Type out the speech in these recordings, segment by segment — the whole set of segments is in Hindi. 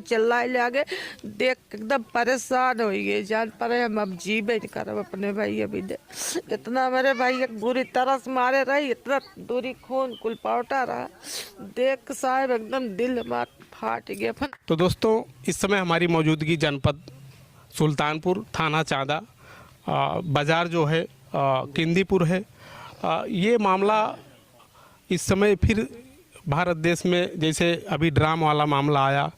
चिल्लाए लागे देख एकदम परेशान हो गए, जान पड़े हम अब जी नहीं करब अपने भाई। अभी दे इतना मेरे भाई एक बुरी तरह से मारे रही, इतना दूरी खून कुल पावटा रहा, देख साहब एकदम दिल हमार फाट गया। तो दोस्तों, इस समय हमारी मौजूदगी जनपद सुल्तानपुर, थाना चांदा, बाज़ार जो है किंदीपुर है। ये मामला इस समय फिर भारत देश में जैसे अभी ड्राम वाला मामला आया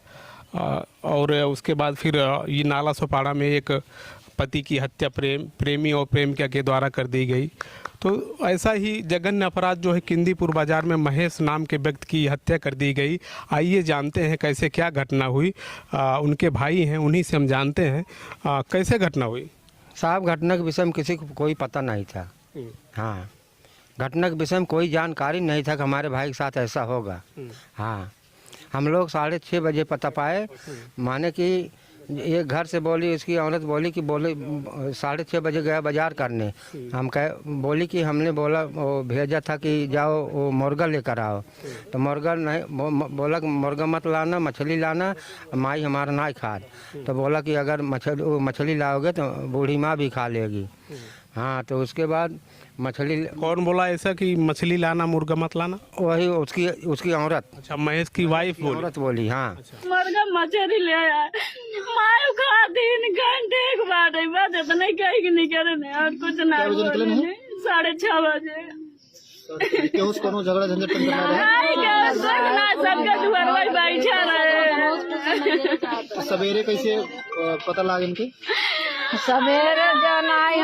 और उसके बाद फिर ये नाला सोपाड़ा में एक पति की हत्या प्रेमी और प्रेमिका के द्वारा कर दी गई। तो ऐसा ही जघन्य अपराध जो है किंदीपुर बाज़ार में महेश नाम के व्यक्ति की हत्या कर दी गई। आइए जानते हैं कैसे क्या घटना हुई। उनके भाई हैं, उन्हीं से हम जानते हैं कैसे घटना हुई। साहब, घटना के विषय में किसी को कोई पता नहीं था। हाँ, घटना के विषय में कोई जानकारी नहीं था कि हमारे भाई के साथ ऐसा होगा। हाँ, हम लोग 6:30 बजे पता पाए, माने कि ये घर से बोली, उसकी औरत बोली कि 6:30 बजे गया बाजार करने। हम बोली कि हमने बोला वो भेजा था कि जाओ वो मुर्गा लेकर आओ, तो मुर्गा नहीं, बोला कि मुर्गा मत लाना, मछली लाना, माई हमारा ना खा। तो बोला कि अगर मछली लाओगे तो बूढ़ी माँ भी खा लेगी। हाँ, तो उसके बाद मछली। कौन बोला ऐसा कि मछली लाना मुर्गा मत लाना? वही उसकी औरत। अच्छा, महेश की वाइफ बोली? औरत बोली। हाँ, मुर्गा मछली ले आया, मायो खा 3 घंटे के बाद बजे तो नहीं कहीं नहीं करे और कुछ ना। 6:30 बजे क्यों उसको झगड़ा झंझट सबका दुआर वही बैठा रहे। सवेरे कैसे पता लगा इनके? सवेरे जनाई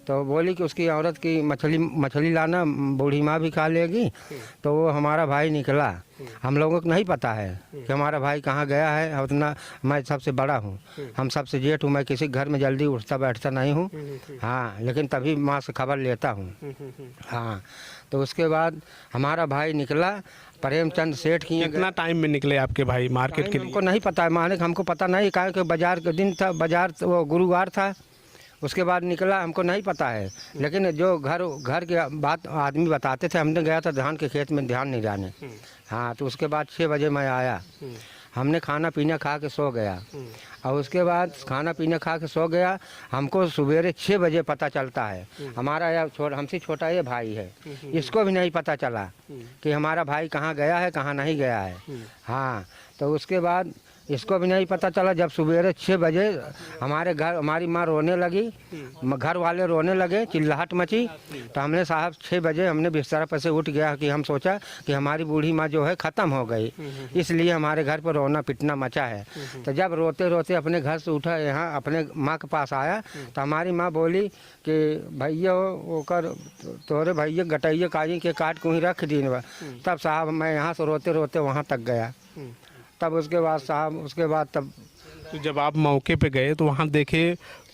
तो बोली कि उसकी औरत की मछली लाना, बूढ़ी माँ भी खा लेगी। तो वो हमारा भाई निकला। हम लोगों को नहीं पता है कि हमारा भाई कहाँ गया है। उतना मैं सबसे बड़ा हूँ, हम सबसे जेठ हूँ, मैं किसी घर में जल्दी उठता बैठता नहीं हूँ। हाँ, लेकिन तभी माँ से खबर लेता हूँ। हाँ, तो उसके बाद हमारा भाई निकला प्रेमचंद सेठ की। कितना टाइम में निकले आपके भाई मार्केट के लिए? हमको नहीं पता है, मालिक हमको पता नहीं, कहा कि बाजार का दिन था, बाजार वो गुरुवार था। उसके बाद निकला, हमको नहीं पता है। लेकिन जो घर के बात आदमी बताते थे, हमने गया था धान के खेत में ध्यान नहीं जाने। हाँ, तो उसके बाद 6 बजे मैं आया, हमने खाना पीना खा के सो गया। और उसके बाद खाना पीना खा के सो गया। हमको सवेरे 6 बजे पता चलता है। हमारा हमसे छोटा ये भाई है, इसको भी नहीं पता चला कि हमारा भाई कहाँ गया है कहाँ नहीं गया है। हाँ, तो उसके बाद इसको भी नहीं पता चला। जब सवेरे 6 बजे हमारी माँ रोने लगी, घर वाले रोने लगे, चिल्लाहट मची। तो हमने साहब 6 बजे हमने बिस्तर पर से उठ गया कि हम सोचा कि हमारी बूढ़ी माँ जो है ख़त्म हो गई, इसलिए हमारे घर पर रोना पिटना मचा है। तो जब रोते रोते अपने घर से उठा, यहाँ अपने माँ के पास आया, तो हमारी माँ बोली कि भैया ओकर तोरे भैया गटैया काजी के काट को ही रख दी। तब साहब मैं यहाँ से रोते रोते वहाँ तक गया। तब उसके बाद साहब तब तो जब आप मौके पे गए तो वहाँ देखे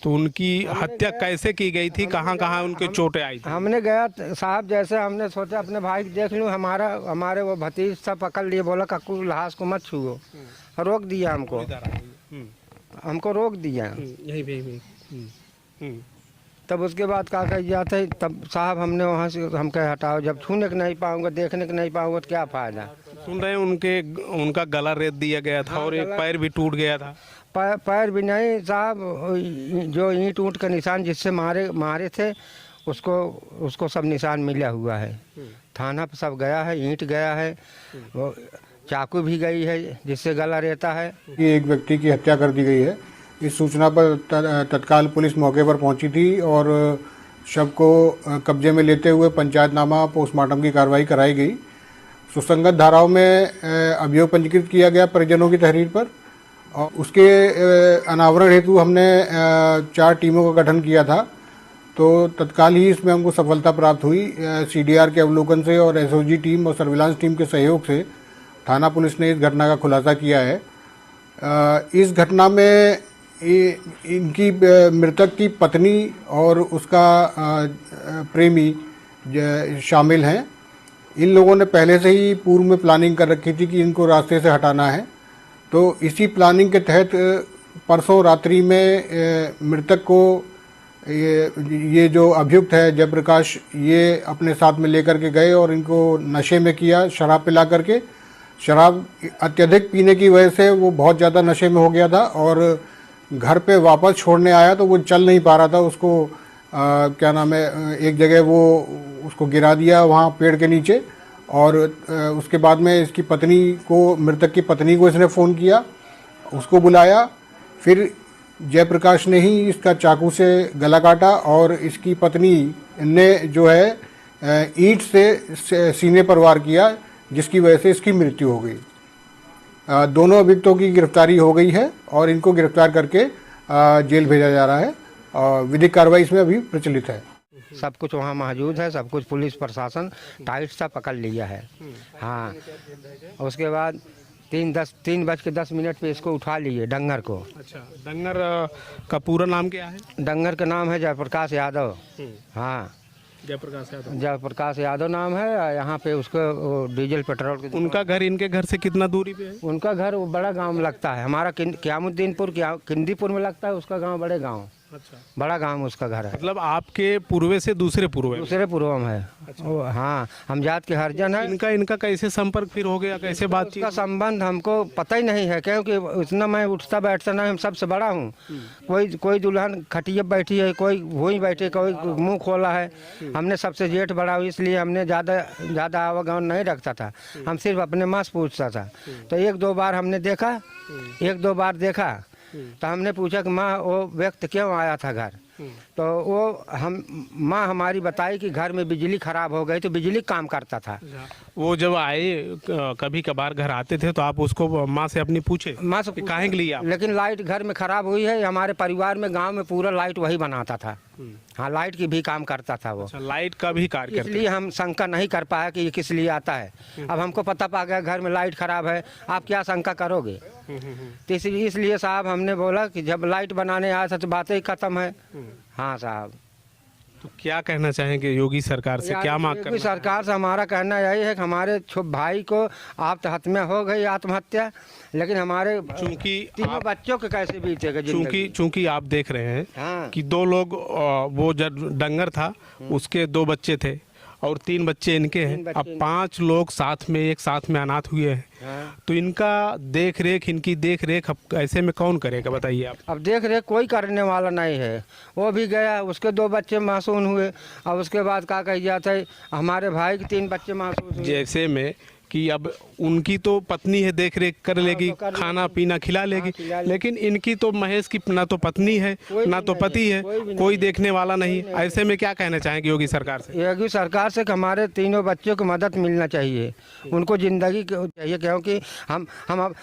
तो उनकी हत्या कैसे की गई थी, कहाँ कहाँ उनके चोटें आई थी? हमने गया साहब, जैसे हमने सोचा अपने भाई देख लूँ, हमारे वो भतीज सब पकड़ लिए, बोला कक्कू लहास को मत छुओ, रोक दिया हमको रोक दिया। तब उसके बाद क्या कही जाते, तब साहब हमने वहाँ से हम कहे हटाओ, जब छूने के नहीं पाऊंगा, देखने के नहीं पाऊंगा तो क्या फ़ायदा। सुन रहे हैं उनका गला रेत दिया गया था। हाँ, और एक पैर भी टूट गया था। पैर भी नहीं साहब, जो ईंट ऊँट का निशान जिससे मारे थे उसको सब निशान मिला हुआ है। थाना पर सब गया है, ईंट गया है, वो चाकू भी गई है जिससे गला रहता है। एक व्यक्ति की हत्या कर दी गई है। इस सूचना पर तत्काल पुलिस मौके पर पहुंची थी और शव को कब्जे में लेते हुए पंचायतनामा पोस्टमार्टम की कार्रवाई कराई गई। सुसंगत धाराओं में अभियोग पंजीकृत किया गया परिजनों की तहरीर पर, और उसके अनावरण हेतु हमने 4 टीमों का गठन किया था। तो तत्काल ही इसमें हमको सफलता प्राप्त हुई। CDR के अवलोकन से और SOG टीम और सर्विलांस टीम के सहयोग से थाना पुलिस ने इस घटना का खुलासा किया है। इस घटना में इनकी मृतक की पत्नी और उसका प्रेमी शामिल हैं। इन लोगों ने पहले से ही पूर्व में प्लानिंग कर रखी थी कि इनको रास्ते से हटाना है। तो इसी प्लानिंग के तहत परसों रात्रि में मृतक को ये जो अभियुक्त है जयप्रकाश, ये अपने साथ में लेकर के गए और इनको नशे में किया, शराब पिला करके। शराब अत्यधिक पीने की वजह से वो बहुत ज़्यादा नशे में हो गया था और घर पे वापस छोड़ने आया तो वो चल नहीं पा रहा था। उसको क्या नाम है, एक जगह वो उसको गिरा दिया वहाँ पेड़ के नीचे और उसके बाद में इसकी पत्नी को, मृतक की पत्नी को इसने फ़ोन किया, उसको बुलाया। फिर जयप्रकाश ने ही इसका चाकू से गला काटा और इसकी पत्नी ने जो है ईंट से सीने पर वार किया, जिसकी वजह से इसकी मृत्यु हो गई। दोनों अभियुक्तों की गिरफ्तारी हो गई है और इनको गिरफ्तार करके जेल भेजा जा रहा है और विधिक कार्रवाई इसमें अभी प्रचलित है। सब कुछ वहाँ मौजूद है, सब कुछ पुलिस प्रशासन टाइट सा पकड़ लिया है। हाँ, उसके बाद 3:10 पे इसको उठा लिए, डंगर को। अच्छा, डंगर का पूरा नाम क्या है? डंगर का नाम है जयप्रकाश यादव। हाँ, जयप्रकाश यादव नाम है। यहाँ पे उसको डीजल पेट्रोल के। उनका घर इनके घर से कितना दूरी पे है? उनका घर वो बड़ा गांव में लगता है, हमारा क्यामुद्दीनपुर किंदीपुर में लगता है उसका गांव, बड़े गांव। अच्छा, बड़ा गांव उसका घर है। मतलब आपके पूर्वे से दूसरे पूर्वे? दूसरे पूर्व में है। अच्छा। हाँ, हम जात के हरिजन है। इनका कैसे संपर्क फिर हो गया, कैसे बातचीत? उसका संबंध हमको पता ही नहीं है, क्योंकि उतना मैं उठता बैठता नहीं, हम सबसे बड़ा हूँ। कोई दुल्हन खटिया बैठी है, कोई वहीं बैठे, कोई मुंह खोला है। हमने सबसे जेठ बड़ा हुई, इसलिए हमने ज़्यादा आवागमन नहीं रखता था। हम सिर्फ अपने माँ से पूछता था। तो 1-2 बार हमने देखा, 1-2 बार देखा तो हमने पूछा कि माँ वो व्यक्ति क्यों आया था घर। तो वो माँ हमारी बताई कि घर में बिजली खराब हो गई, तो बिजली काम करता था। वो जब आए कभी कभार घर आते थे तो आप उसको माँ से अपनी पूछे? माँ से काहे के लिए आप? लेकिन लाइट घर में खराब हुई है। हमारे परिवार में, गांव में पूरा लाइट वही बनाता था। हाँ, लाइट की भी काम करता था वो। अच्छा, लाइट का भी कार्य करता? इसलिए हम शंका नहीं कर पाया कि ये किस लिए आता है। अब हमको पता पा गया घर में लाइट खराब है, आप क्या शंका करोगे। तो इसलिए साहब हमने बोला कि जब लाइट बनाने आया था तो बातें ही खत्म है। हाँ साहब, तो क्या कहना चाहेंगे योगी सरकार से, क्या मांग योगी करना? सरकार से हमारा कहना यही है कि हमारे भाई को आत्महत्या हो गई, आत्महत्या, लेकिन हमारे चूंकि तीनों बच्चों के कैसे बीतेगा जिंदगी। चूंकि आप देख रहे हैं हाँ। कि 2 लोग, वो जब डंगर था उसके 2 बच्चे थे और 3 बच्चे इनके हैं। अब 5 लोग एक साथ में अनाथ हुए हैं। हाँ। तो इनकी देख रेख अब ऐसे में कौन करेगा, बताइए आप? अब देख रेख कोई करने वाला नहीं है। वो भी गया, उसके 2 बच्चे मासूम हुए। अब उसके बाद क्या कही जाता है, हमारे भाई के 3 बच्चे मासूम हुए। जैसे में कि अब उनकी तो पत्नी है, देख रेख कर लेगी, खाना पीना खिला लेगी, लेकिन इनकी तो महेश की ना तो पत्नी है ना तो पति है, कोई देखने वाला नहीं। ऐसे में क्या कहना चाहेंगे योगी सरकार से? योगी सरकार से कि हमारे तीनों बच्चों को मदद मिलना चाहिए, उनको जिंदगी चाहिए, क्योंकि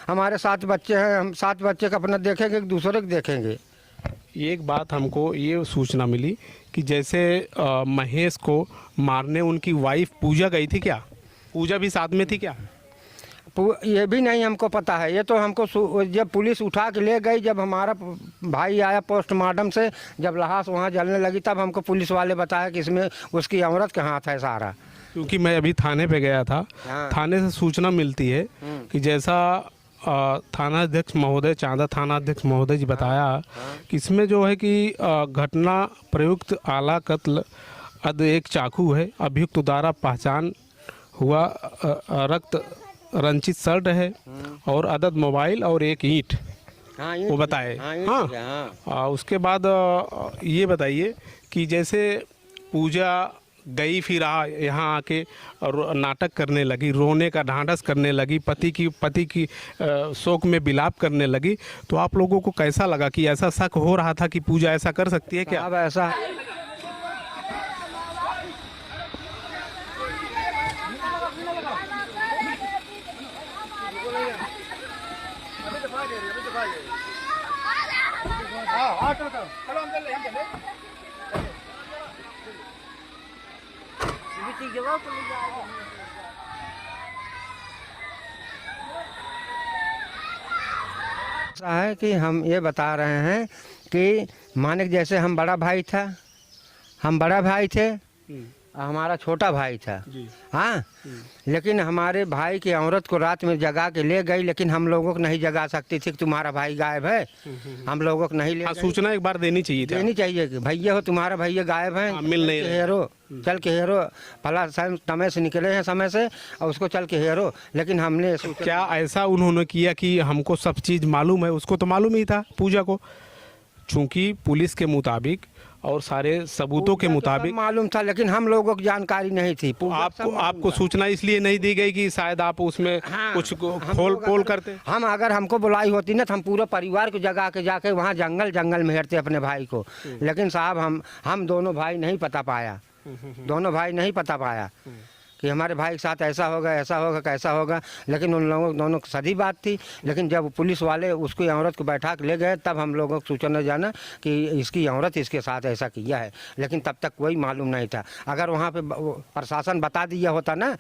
हमारे 7 बच्चे हैं। हम 7 बच्चे का अपना देखेंगे, एक दूसरे को देखेंगे। एक बात हमको ये सूचना मिली कि जैसे महेश को मारने उनकी वाइफ पूजा गई थी, क्या पूजा भी साथ में थी क्या? ये भी नहीं हमको पता है। ये तो हमको जब पुलिस उठा के ले गई, जब हमारा भाई आया पोस्टमार्टम से, जब लाश वहाँ जलने लगी, तब हमको पुलिस वाले बताया कि इसमें उसकी औरत का हाथ है सारा। क्योंकि मैं अभी थाने पे गया था। हाँ। थाने से सूचना मिलती है कि जैसा थानाध्यक्ष महोदय, चांदा थानाध्यक्ष महोदय जी बताया कि इसमें जो है कि घटना प्रयुक्त आला कत्ल अद एक चाकू है, अभियुक्त द्वारा पहचान हुआ रक्त रंचित शर्ट है और अदद मोबाइल और एक ईंट, हाँ, वो बताए। हाँ। उसके बाद ये बताइए कि जैसे पूजा गई, फिर यहाँ आके नाटक करने लगी, रोने का ढांढस करने लगी, पति की शोक में विलाप करने लगी, तो आप लोगों को कैसा लगा कि ऐसा शक हो रहा था कि पूजा ऐसा कर सकती है क्या? अब ऐसा है कि हम ये बता रहे हैं कि माने जैसे हम बड़ा भाई थे, हमारा छोटा भाई था। हाँ, लेकिन हमारे भाई की औरत को रात में जगा के ले गई, लेकिन हम लोगों को नहीं जगा सकती थी कि तुम्हारा भाई गायब है। हम लोगों को नहीं ले हाँ, गई। सूचना एक बार देनी चाहिए थी। देनी चाहिए कि भैया हो, तुम्हारा भैया गायब है, हाँ, मिल नहीं चल के रहे। हेरो, चल के हेरो, फला समय से निकले हैं समय से, और उसको चल के हेरो। लेकिन हमने क्या ऐसा उन्होंने किया कि हमको सब चीज़ मालूम है? उसको तो मालूम ही था पूजा को, चूंकि पुलिस के मुताबिक और सारे सबूतों के मुताबिक मालूम था, लेकिन हम लोगों को जानकारी नहीं थी। आपको सूचना इसलिए नहीं दी गई कि शायद आप उसमें हाँ, कुछ खोल पोल करते। हम अगर हमको बुलाई होती ना तो हम पूरे परिवार को जगा के जाके वहाँ जंगल में हेरते अपने भाई को। लेकिन साहब हम दोनों भाई नहीं पता पाया, दोनों भाई नहीं पता पाया कि हमारे भाई के साथ ऐसा होगा, ऐसा होगा, कैसा होगा। लेकिन उन लोगों दोनों की सदी बात थी। लेकिन जब पुलिस वाले उसकी औरत को बैठा के ले गए, तब हम लोगों को सूचना जाना कि इसकी औरत इसके साथ ऐसा किया है। लेकिन तब तक कोई मालूम नहीं था। अगर वहाँ पे प्रशासन बता दिया होता ना,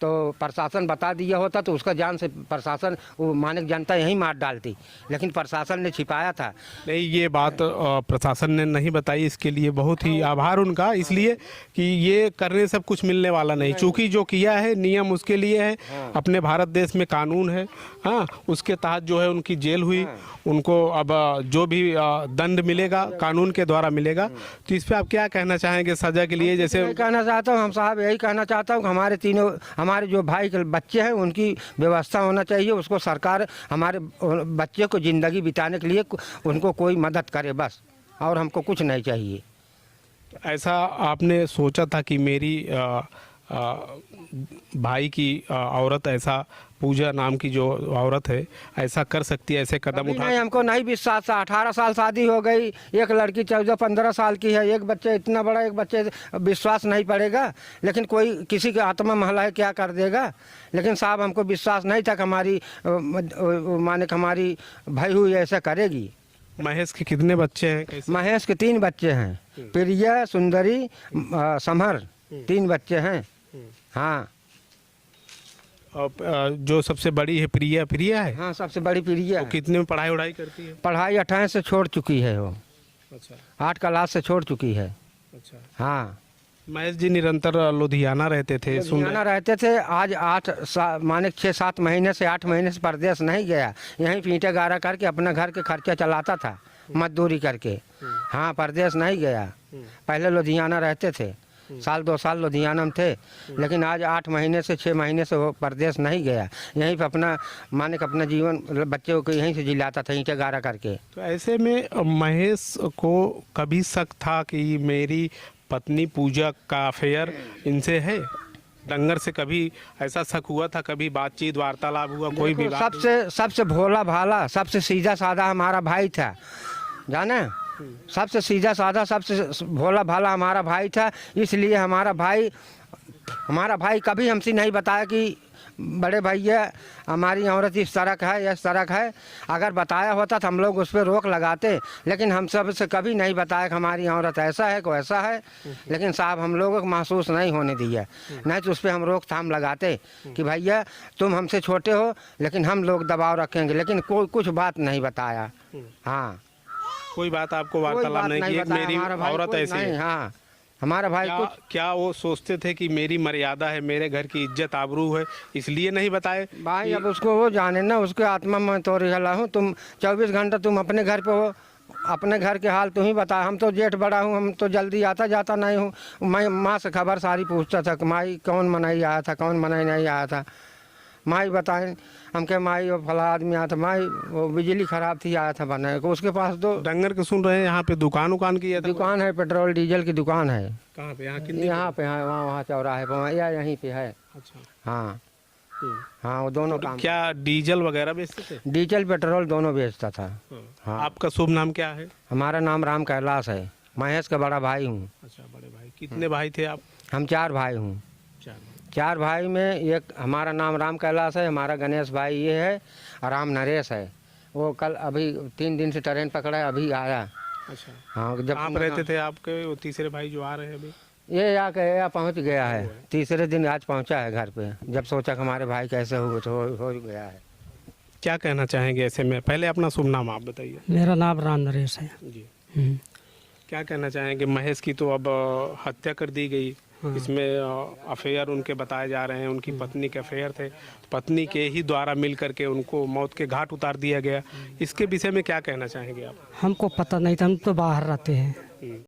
तो प्रशासन बता दिया होता तो उसका जान से प्रशासन वो मानिक जनता यहीं मार डालती। लेकिन प्रशासन ने छिपाया था। नहीं, ये बात प्रशासन ने नहीं बताई, इसके लिए बहुत ही आभार उनका, इसलिए कि ये करने सब कुछ मिलने वाला नहीं। चूँकि जो किया है नियम उसके लिए है। अपने भारत देश में कानून है, हाँ, उसके तहत जो है उनकी जेल हुई। उनको अब जो भी दंड मिलेगा कानून के द्वारा मिलेगा। तो इस पे आप क्या कहना चाहेंगे सजा के लिए? जैसे यही कहना चाहता हूँ हम साहब, यही कहना चाहता हूँ कि हमारे जो भाई के बच्चे हैं उनकी व्यवस्था होना चाहिए। उसको सरकार हमारे बच्चे को ज़िंदगी बिताने के लिए उनको कोई मदद करे बस, और हमको कुछ नहीं चाहिए। ऐसा आपने सोचा था कि मेरी भाई की औरत, ऐसा पूजा नाम की जो औरत है, ऐसा कर सकती है, ऐसे कदम उठा? नहीं, हमको नहीं विश्वास। 18 साल शादी हो गई, एक लड़की 14-15 साल की है, एक बच्चे इतना बड़ा, एक बच्चे, विश्वास नहीं पड़ेगा। लेकिन कोई किसी का आत्मा महला है, क्या कर देगा। लेकिन साहब हमको विश्वास नहीं था कि हमारी माने कि हमारी भाई हुई ऐसा करेगी। महेश के कितने बच्चे हैं? कैसे? महेश के 3 बच्चे हैं, प्रिया, सुंदरी, समर, 3 बच्चे हैं। हाँ, और जो सबसे बड़ी है प्रिया है? हाँ, सबसे बड़ी प्रिया वो है। कितने में पढ़ाई उड़ाई करती है? पढ़ाई 28 से छोड़ चुकी है वो। अच्छा 8 क्लास से छोड़ चुकी है। अच्छा। हाँ, महेश जी निरंतर लुधियाना रहते थे, लुधियाना रहते थे। आज 6-7 महीने से 8 महीने से परदेश नहीं गया। यहीं पीटे गारा करके अपना घर के खर्चा चलाता था, मजदूरी करके। हाँ, परदेश नहीं गया। पहले लुधियाना रहते थे, 1-2 साल लुधियाना में थे। लेकिन आज 8 महीने से 6 महीने से वो परदेश नहीं गया। यहीं पर अपना जीवन बच्चों को यहीं से जिलाता था, ईंटे गारा करके। तो ऐसे में महेश को कभी शक था कि मेरी पत्नी पूजा का अफेयर इनसे है? डंगर से कभी ऐसा शक हुआ था? कभी बातचीत वार्तालाप हुआ? कोई भी सबसे भोला भाला, सबसे सीधा साधा हमारा भाई था, जाने। सबसे सीधा साधा, सबसे भोला भाला हमारा भाई था। इसलिए हमारा भाई कभी हमसे नहीं बताया कि बड़े भैया हमारी औरत इस तरह का है, इस तरह का है। अगर बताया होता तो हम लोग उस पर रोक लगाते। लेकिन हम सबसे कभी नहीं बताया कि हमारी औरत ऐसा है, को ऐसा है। लेकिन साहब हम लोगों को महसूस नहीं होने दिया, नहीं तो उस पर हम रोकथाम लगाते कि भैया तुम हमसे छोटे हो, लेकिन हम लोग दबाव रखेंगे। लेकिन कोई कुछ बात नहीं बताया। हाँ, कोई बात आपको वार्तालाप नहीं की मेरी औरत ऐसी है? हाँ, हमारा भाई क्या वो सोचते थे कि मेरी मर्यादा है, मेरे घर की इज्जत आबरू है, इसलिए नहीं बताए? भाई अब उसको वो जाने ना, उसके आत्मा में तो रिहला हूँ। तुम 24 घंटा तुम अपने घर पे हो, अपने घर के हाल तुम ही बता। हम तो जेठ बड़ा हूँ, हम तो जल्दी आता जाता नहीं हूँ। मैं माँ से खबर सारी पूछता था कि माई कौन मनाई आया था, कौन मनाई नहीं आया था। माई बताएं हम के माई वो फला आदमी आया था, माई वो बिजली खराब थी आया था बनाए को। उसके पास तो डंगर के सुन रहे हैं, यहाँ पे दुकान की है? दुकान है, पेट्रोल डीजल की दुकान है। कहाँ पे? यहाँ पे है, वहाँ चौराहे पे, या यहीं पे है। अच्छा। हाँ हाँ, वो दोनों काम। क्या डीजल वगैरह बेचते थे? डीजल पेट्रोल दोनों बेचता था। हाँ। आपका शुभ नाम क्या है? हमारा नाम राम कैलाश है, महेश का बड़ा भाई हूँ। अच्छा, बड़े भाई। कितने भाई थे आप? हम 4 भाई हूँ। 4 भाई में एक हमारा नाम राम कैलाश है, हमारा गणेश भाई ये है, और राम नरेश है। वो कल अभी 3 दिन से ट्रेन पकड़ा है, अभी आया। अच्छा। हाँ, जब आप रहते थे आपके वो तीसरे भाई जो आ रहे हैं अभी? ये आके पहुँच गया है, तीसरे दिन आज पहुँचा है घर पे। जब सोचा कि हमारे भाई कैसे हुए तो हो गया है। क्या कहना चाहेंगे ऐसे में? पहले अपना शुभ नाम आप बताइए। मेरा नाम राम नरेश है जी। क्या कहना चाहेंगे? महेश की तो अब हत्या कर दी गई, इसमें अफेयर उनके बताए जा रहे हैं, उनकी पत्नी के अफेयर थे, पत्नी के ही द्वारा मिल करके उनको मौत के घाट उतार दिया गया। इसके विषय में क्या कहना चाहेंगे आप? हमको पता नहीं था, हम तो बाहर रहते हैं।